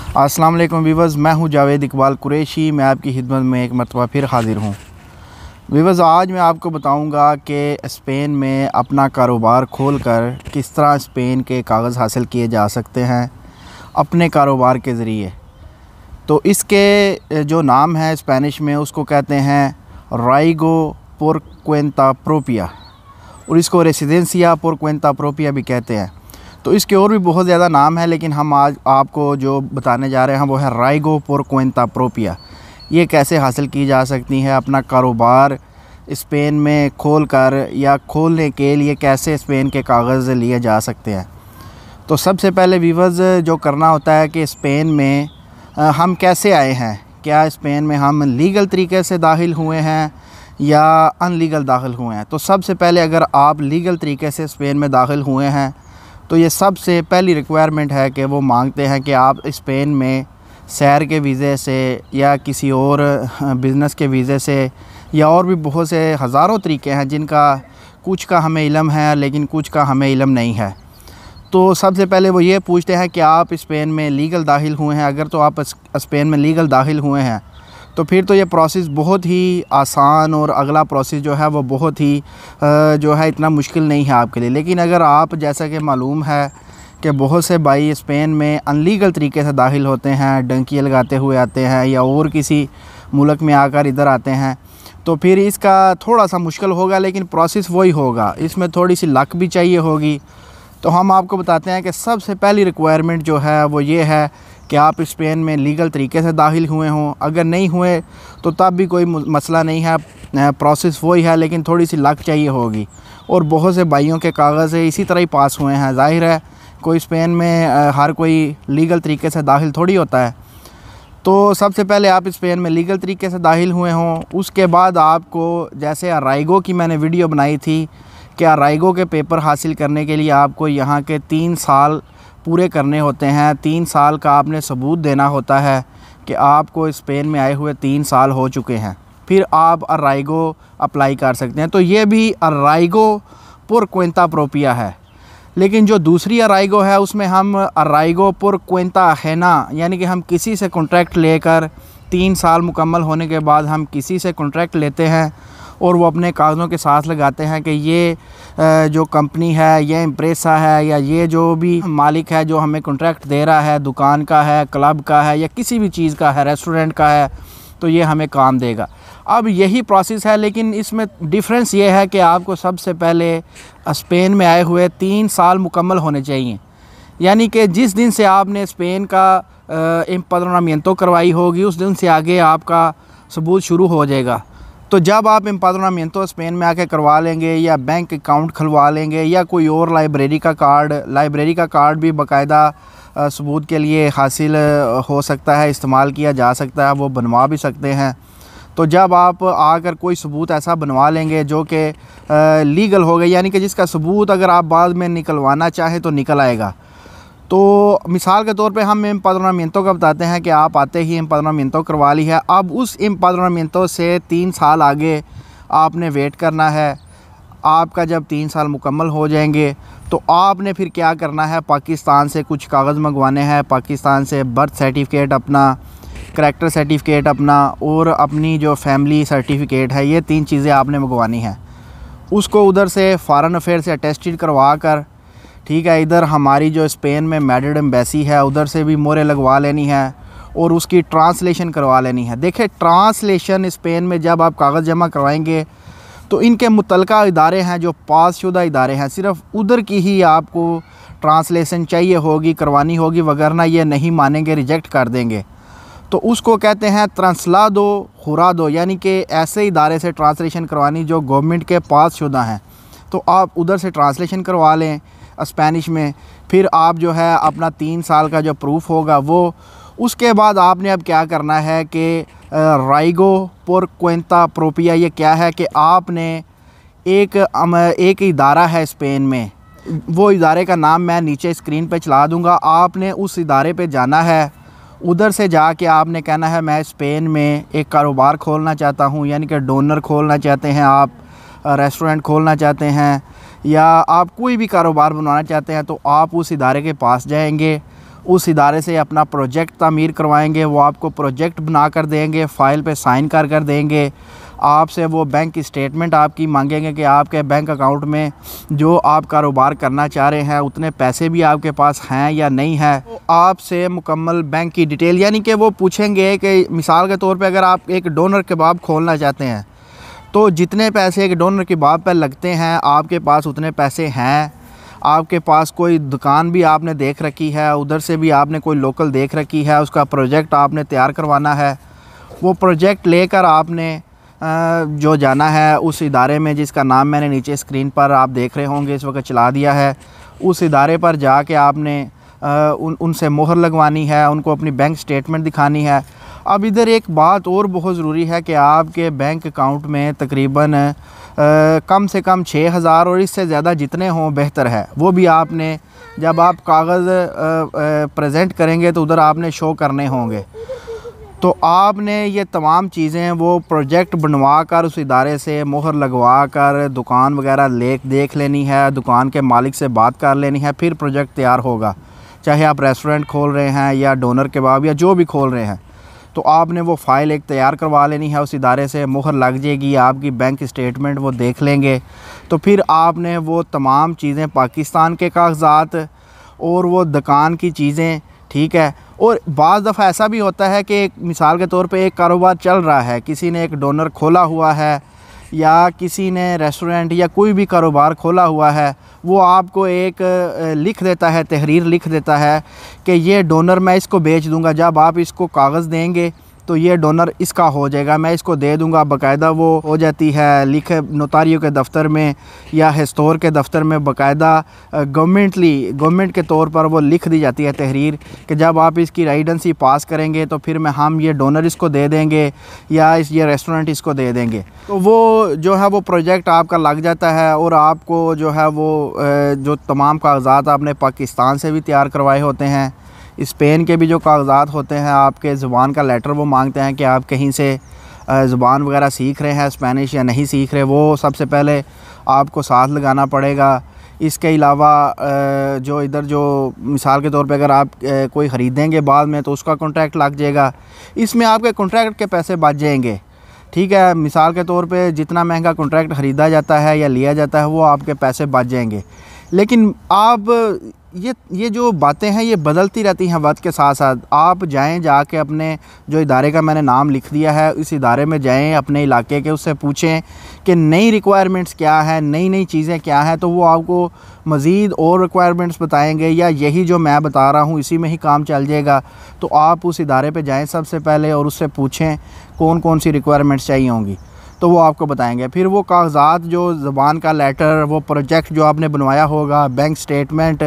अस्सलाम वालेकुम वीवर्स, मैं हूं जावेद इकबाल कुरैशी। मैं आपकी खिदमत में एक मरतबा फिर हाज़िर हूं। वीवर्स, आज मैं आपको बताऊंगा कि स्पेन में अपना कारोबार खोलकर किस तरह स्पेन के कागज़ हासिल किए जा सकते हैं अपने कारोबार के ज़रिए। तो इसके जो नाम है स्पेनिश में उसको कहते हैं राइगो por cuenta प्रोपिया, और इसको रेसिडेंसिया por cuenta प्रोपिया भी कहते हैं। तो इसके और भी बहुत ज़्यादा नाम है, लेकिन हम आज आपको जो बताने जा रहे हैं वो है राइगो por cuenta प्रोपिया। ये कैसे हासिल की जा सकती है, अपना कारोबार स्पेन में खोलकर या खोलने के लिए कैसे स्पेन के कागज़ लिए जा सकते हैं। तो सबसे पहले वीवर्स जो करना होता है कि स्पेन में हम कैसे आए हैं, क्या स्पेन में हम लीगल तरीके से दाखिल हुए हैं या अनलीगल दाखिल हुए हैं। तो सबसे पहले अगर आप लीगल तरीके से स्पेन में दाखिल हुए हैं तो ये सबसे पहली रिक्वायरमेंट है कि वो मांगते हैं कि आप स्पेन में सैर के वीज़े से या किसी और बिज़नेस के वीज़े से, या और भी बहुत से हज़ारों तरीके हैं जिनका कुछ का हमें इल्म है लेकिन कुछ का हमें इल्म नहीं है। तो सबसे पहले वो ये पूछते हैं कि आप स्पेन में लीगल दाखिल हुए हैं। अगर तो आप स्पेन में लीगल दाखिल हुए हैं तो फिर तो ये प्रोसेस बहुत ही आसान, और अगला प्रोसेस जो है वो बहुत ही जो है इतना मुश्किल नहीं है आपके लिए। लेकिन अगर आप, जैसा कि मालूम है कि बहुत से भाई स्पेन में अनलीगल तरीके से दाखिल होते हैं, डंकी लगाते हुए आते हैं या और किसी मुल्क में आकर इधर आते हैं, तो फिर इसका थोड़ा सा मुश्किल होगा, लेकिन प्रोसेस वही होगा। इसमें थोड़ी सी लक भी चाहिए होगी। तो हम आपको बताते हैं कि सबसे पहली रिक्वायरमेंट जो है वो ये है कि आप स्पेन में लीगल तरीके से दाखिल हुए हों। अगर नहीं हुए तो तब भी कोई मसला नहीं है, प्रोसेस वही है, लेकिन थोड़ी सी लक चाहिए होगी। और बहुत से भाइयों के कागज़ इसी तरह ही पास हुए हैं। ज़ाहिर है कोई स्पेन में हर कोई लीगल तरीके से दाखिल थोड़ी होता है। तो सबसे पहले आप स्पेन में लीगल तरीके से दाखिल हुए हों। उसके बाद आपको, जैसे अराइगो की मैंने वीडियो बनाई थी कि अराइगो के पेपर हासिल करने के लिए आपको यहाँ के 3 साल पूरे करने होते हैं। 3 साल का आपने सबूत देना होता है कि आपको स्पेन में आए हुए 3 साल हो चुके हैं, फिर आप अराइगो अप्लाई कर सकते हैं। तो ये भी अराइगो por cuenta प्रोपिया है। लेकिन जो दूसरी अराइगो है उसमें हम अराइगो por cuenta ajena, यानी कि हम किसी से कॉन्ट्रैक्ट लेकर 3 साल मुकम्मल होने के बाद हम किसी से कॉन्ट्रैक्ट लेते हैं और वो अपने कागज़ों के साथ लगाते हैं कि ये जो कंपनी है, ये इम्प्रेसा है, या ये जो भी मालिक है जो हमें कॉन्ट्रैक्ट दे रहा है, दुकान का है, क्लब का है, या किसी भी चीज़ का है, रेस्टोरेंट का है, तो ये हमें काम देगा। अब यही प्रोसेस है, लेकिन इसमें डिफरेंस ये है कि आपको सबसे पहले स्पेन में आए हुए 3 साल मुकम्मल होने चाहिए। यानी कि जिस दिन से आपने स्पेन का एम्पाद्रोनामिento करवाई होगी उस दिन से आगे आपका सबूत शुरू हो जाएगा। तो जब आप एम्पाद्रोनामिento स्पेन में आके करवा लेंगे, या बैंक अकाउंट खुलवा लेंगे, या कोई और लाइब्रेरी का कार्ड भी बाकायदा सबूत के लिए हासिल हो सकता है, इस्तेमाल किया जा सकता है, वो बनवा भी सकते हैं। तो जब आप आकर कोई सबूत ऐसा बनवा लेंगे जो कि लीगल हो गया, यानी कि जिसका सबूत अगर आप बाद में निकलवाना चाहें तो निकल आएगा। तो मिसाल के तौर पे हम एम्पाद्रोनामिento का बताते हैं कि आप आते ही एम्पाद्रोनामिento करवा ली है। अब उस एम्पाद्रोनामिento से 3 साल आगे आपने वेट करना है। आपका जब 3 साल मुकम्मल हो जाएंगे तो आपने फिर क्या करना है, पाकिस्तान से कुछ कागज़ मंगवाने हैं। पाकिस्तान से बर्थ सर्टिफिकेट अपना, करैक्टर सर्टिफिकेट अपना, और अपनी जो फैमिली सर्टिफिकेट है, ये 3 चीज़ें आपने मंगवानी हैं। उसको उधर से फ़ॉरेन अफेयर से अटेस्टेड करवा कर, ठीक है, इधर हमारी जो स्पेन में मैड्रिड एम्बेसी है उधर से भी मोहरें लगवा लेनी है और उसकी ट्रांसलेशन करवा लेनी है। देखिए, ट्रांसलेशन स्पेन में जब आप कागज़ जमा करवाएंगे तो इनके मुतलका इदारे हैं जो पासशुदा इदारे हैं, सिर्फ़ उधर की ही आपको ट्रांसलेशन चाहिए होगी, करवानी होगी, वगरना ये नहीं मानेंगे, रिजेक्ट कर देंगे। तो उसको कहते हैं ट्रांसलादो जुरादो, यानी कि ऐसे इदारे से ट्रांसलेशन करवानी जो गवर्नमेंट के पासशुदा हैं। तो आप उधर से ट्रांसलेशन करवा लें स्पेनिश में। फिर आप जो है अपना 3 साल का जो प्रूफ होगा वो, उसके बाद आपने अब क्या करना है कि राइगो por cuenta प्रोपिया, ये क्या है कि आपने एक इदारा है स्पेन में, वो इदारे का नाम मैं नीचे स्क्रीन पे चला दूँगा। आपने उस इदारे पे जाना है। उधर से जाके आपने कहना है मैं स्पेन में एक कारोबार खोलना चाहता हूँ, यानी कि डोनर खोलना चाहते हैं आप, रेस्टोरेंट खोलना चाहते हैं, या आप कोई भी कारोबार बनवाना चाहते हैं। तो आप उस इदारे के पास जाएंगे, उस इदारे से अपना प्रोजेक्ट तामीर करवाएंगे। वो आपको प्रोजेक्ट बना कर देंगे, फ़ाइल पे साइन कर देंगे। आपसे वो बैंक की स्टेटमेंट आपकी मांगेंगे कि आपके बैंक अकाउंट में जो आप कारोबार करना चाह रहे हैं उतने पैसे भी आपके पास हैं या नहीं है। तो आपसे मुकम्मल बैंक की डिटेल, यानी कि वो पूछेंगे कि मिसाल के तौर पे अगर आप एक डोनर कबाब खोलना चाहते हैं तो जितने पैसे एक डोनर कबाब पर लगते हैं आपके पास उतने पैसे हैं। आपके पास कोई दुकान भी आपने देख रखी है, उधर से भी आपने कोई लोकल देख रखी है, उसका प्रोजेक्ट आपने तैयार करवाना है। वो प्रोजेक्ट लेकर आपने जो जाना है उस इदारे में, जिसका नाम मैंने नीचे स्क्रीन पर आप देख रहे होंगे इस वक्त चला दिया है, उस इदारे पर जाके आपने उनसे मोहर लगवानी है, उनको अपनी बैंक स्टेटमेंट दिखानी है। अब इधर एक बात और बहुत ज़रूरी है कि आपके बैंक अकाउंट में तकरीबन कम से कम 6,000 और इससे ज़्यादा जितने हों बेहतर है। वो भी आपने जब आप कागज़ प्रेजेंट करेंगे तो उधर आपने शो करने होंगे। तो आपने ये तमाम चीज़ें वो प्रोजेक्ट बनवा कर उस इदारे से मोहर लगवा कर दुकान वगैरह देख लेनी है, दुकान के मालिक से बात कर लेनी है, फिर प्रोजेक्ट तैयार होगा। चाहे आप रेस्टोरेंट खोल रहे हैं या डोनर कबाब या जो भी खोल रहे हैं, तो आपने वो फ़ाइल एक तैयार करवा लेनी है, उस इदारे से मोहर लग जाएगी, आपकी बैंक स्टेटमेंट वो देख लेंगे। तो फिर आपने वो तमाम चीज़ें, पाकिस्तान के कागज़ात और वो दुकान की चीज़ें, ठीक है। और बाज़ दफ़ा ऐसा भी होता है कि मिसाल के तौर पे एक कारोबार चल रहा है, किसी ने एक डोनर खोला हुआ है या किसी ने रेस्टोरेंट या कोई भी कारोबार खोला हुआ है, वो आपको एक लिख देता है, तहरीर लिख देता है कि ये डोनर मैं इसको बेच दूंगा। जब आप इसको कागज़ देंगे तो ये डोनर इसका हो जाएगा, मैं इसको दे दूंगा। बाकायदा वो हो जाती है लिख नोतारियों के दफ्तर में या हिस्टोर के दफ्तर में, बाकायदा गवर्नमेंट के तौर पर वो लिख दी जाती है तहरीर कि जब आप इसकी राइडेंसी पास करेंगे तो फिर हम ये डोनर इसको दे देंगे या ये रेस्टोरेंट इसको दे देंगे। तो वो जो है वो प्रोजेक्ट आपका लग जाता है और आपको जो है वो जो तमाम कागज़ात आपने पाकिस्तान से भी तैयार करवाए होते हैं, स्पेन के भी जो कागज़ात होते हैं, आपके ज़ुबान का लेटर वो मांगते हैं कि आप कहीं से ज़ुबान वगैरह सीख रहे हैं, स्पेनिश या नहीं सीख रहे, वो सबसे पहले आपको साथ लगाना पड़ेगा। इसके अलावा जो इधर जो मिसाल के तौर पे अगर आप कोई ख़रीदेंगे बाद में तो उसका कॉन्ट्रैक्ट लग जाएगा, इसमें आपके कॉन्ट्रैक्ट के पैसे बच जाएंगे, ठीक है। मिसाल के तौर पे जितना महंगा कॉन्ट्रैक्ट ख़रीदा जाता है या लिया जाता है वो आपके पैसे बच जाएंगे। लेकिन आप ये जो बातें हैं ये बदलती रहती हैं वक्त के साथ साथ। आप जाएं, जाके अपने जो इदारे का मैंने नाम लिख दिया है इस इदारे में जाएं, अपने इलाके के, उससे पूछें कि नई रिक्वायरमेंट्स क्या है, नई चीज़ें क्या हैं। तो वो आपको मज़ीद और रिक्वायरमेंट्स बताएंगे या यही जो मैं बता रहा हूँ इसी में ही काम चल जाएगा। तो आप उस इदारे पे जाएं सबसे पहले और उससे पूछें कौन कौन सी रिक्वायरमेंट्स चाहिए होंगी, तो वो आपको बताएंगे। फिर वो कागज़ात, जो ज़बान का लेटर, वो प्रोजेक्ट जो आपने बनवाया होगा, बैंक स्टेटमेंट,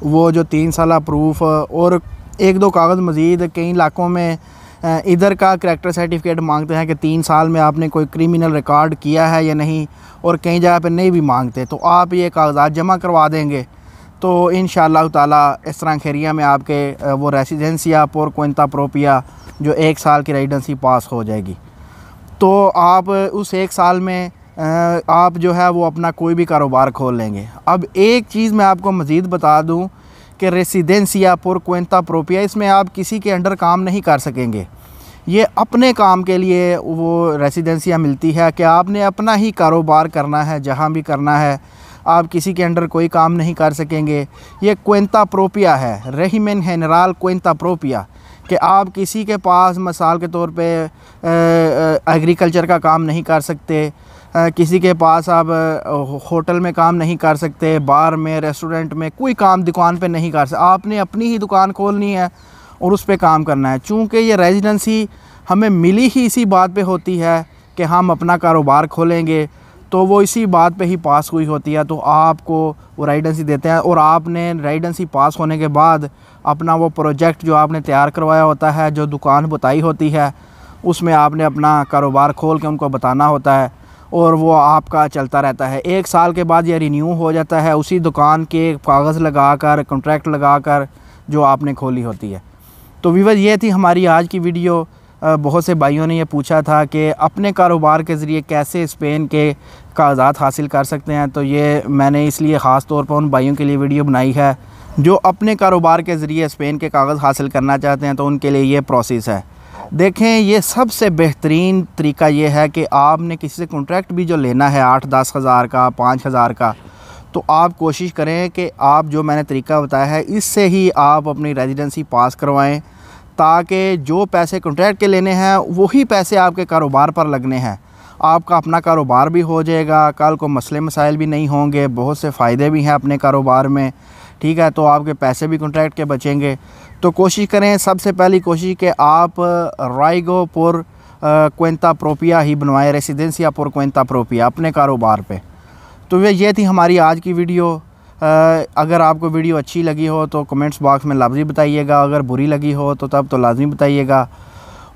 वो जो 3 साल प्रूफ और 1-2 कागज़ मज़ीद। कई इलाकों में इधर का करैक्टर सर्टिफिकेट मांगते हैं कि 3 साल में आपने कोई क्रिमिनल रिकॉर्ड किया है या नहीं, और कई जगह पे नहीं भी मांगते। तो आप ये कागज़ात जमा करवा देंगे तो इंशाअल्लाह ताला इस तरह खैरिया में आपके वो रेसिडेंसिया por cuenta propia जो 1 साल की रेजिडेंसी पास हो जाएगी। तो आप उस 1 साल में आप जो है वो अपना कोई भी कारोबार खोल लेंगे। अब एक चीज़ मैं आपको मज़ीद बता दूं कि रेसिडेंसिया por cuenta propia, इसमें आप किसी के अंडर काम नहीं कर सकेंगे। ये अपने काम के लिए वो रेसिडेंसिया मिलती है कि आपने अपना ही कारोबार करना है, जहाँ भी करना है, आप किसी के अंडर कोई काम नहीं कर सकेंगे। ये cuenta propia है, régimen general cuenta propia, कि आप किसी के पास मिसाल के तौर पे एग्रीकल्चर का काम नहीं कर सकते, किसी के पास आप होटल में काम नहीं कर सकते, बार में, रेस्टोरेंट में कोई काम दुकान पे नहीं कर सकते। आपने अपनी ही दुकान खोलनी है और उस पे काम करना है। चूँकि ये रेजिडेंसी हमें मिली ही इसी बात पे होती है कि हम अपना कारोबार खोलेंगे, तो वो इसी बात पे ही पास हुई होती है। तो आपको वो रेजिडेंसी देते हैं और आपने रेजिडेंसी पास होने के बाद अपना वो प्रोजेक्ट जो आपने तैयार करवाया होता है, जो दुकान बताई होती है, उसमें आपने अपना कारोबार खोल के उनको बताना होता है और वो आपका चलता रहता है। 1 साल के बाद ये रिन्यू हो जाता है उसी दुकान के कागज़ लगा कर, कॉन्ट्रैक्ट लगा कर जो आपने खोली होती है। तो व्यूअर्स, ये थी हमारी आज की वीडियो। बहुत से भाइयों ने ये पूछा था कि अपने कारोबार के ज़रिए कैसे स्पेन के कागज़ात हासिल कर सकते हैं, तो ये मैंने इसलिए ख़ास तौर पर उन भाइयों के लिए वीडियो बनाई है जो अपने कारोबार के ज़रिए स्पेन के कागज़ हासिल करना चाहते हैं तो उनके लिए ये प्रोसेस है। देखें, ये सबसे बेहतरीन तरीका ये है कि आपने किसी से कॉन्ट्रैक्ट भी जो लेना है 8-10 हज़ार का, 5 हज़ार का, तो आप कोशिश करें कि आप जो मैंने तरीका बताया है इससे ही आप अपनी रेजिडेंसी पास करवाएं, ताकि जो पैसे कॉन्ट्रैक्ट के लेने हैं वही पैसे आपके कारोबार पर लगने हैं। आपका अपना कारोबार भी हो जाएगा, कल को मसले मसाइल भी नहीं होंगे, बहुत से फ़ायदे भी हैं अपने कारोबार में, ठीक है। तो आपके पैसे भी कॉन्ट्रैक्ट के बचेंगे। तो कोशिश करें, सबसे पहली कोशिश कि आप राइगो पुर क्वेंता प्रोपिया ही बनवाएं, रेसिडेंसिया पुर क्वेंता प्रोपिया अपने कारोबार पे। तो ये थी हमारी आज की वीडियो। अगर आपको वीडियो अच्छी लगी हो तो कमेंट्स बॉक्स में लाजमी बताइएगा, अगर बुरी लगी हो तो तब तो लाजमी बताइएगा,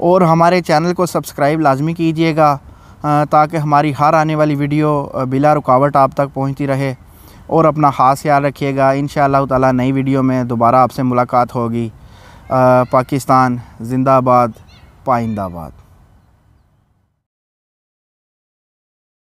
और हमारे चैनल को सब्सक्राइब लाजमी कीजिएगा ताकि हमारी हर आने वाली वीडियो बिला रुकावट आप तक पहुंचती रहे। और अपना ख़ास ख्याल रखिएगा। इंशाअल्लाह ताला नई वीडियो में दोबारा आपसे मुलाकात होगी। पाकिस्तान जिंदाबाद, पाइंदाबाद।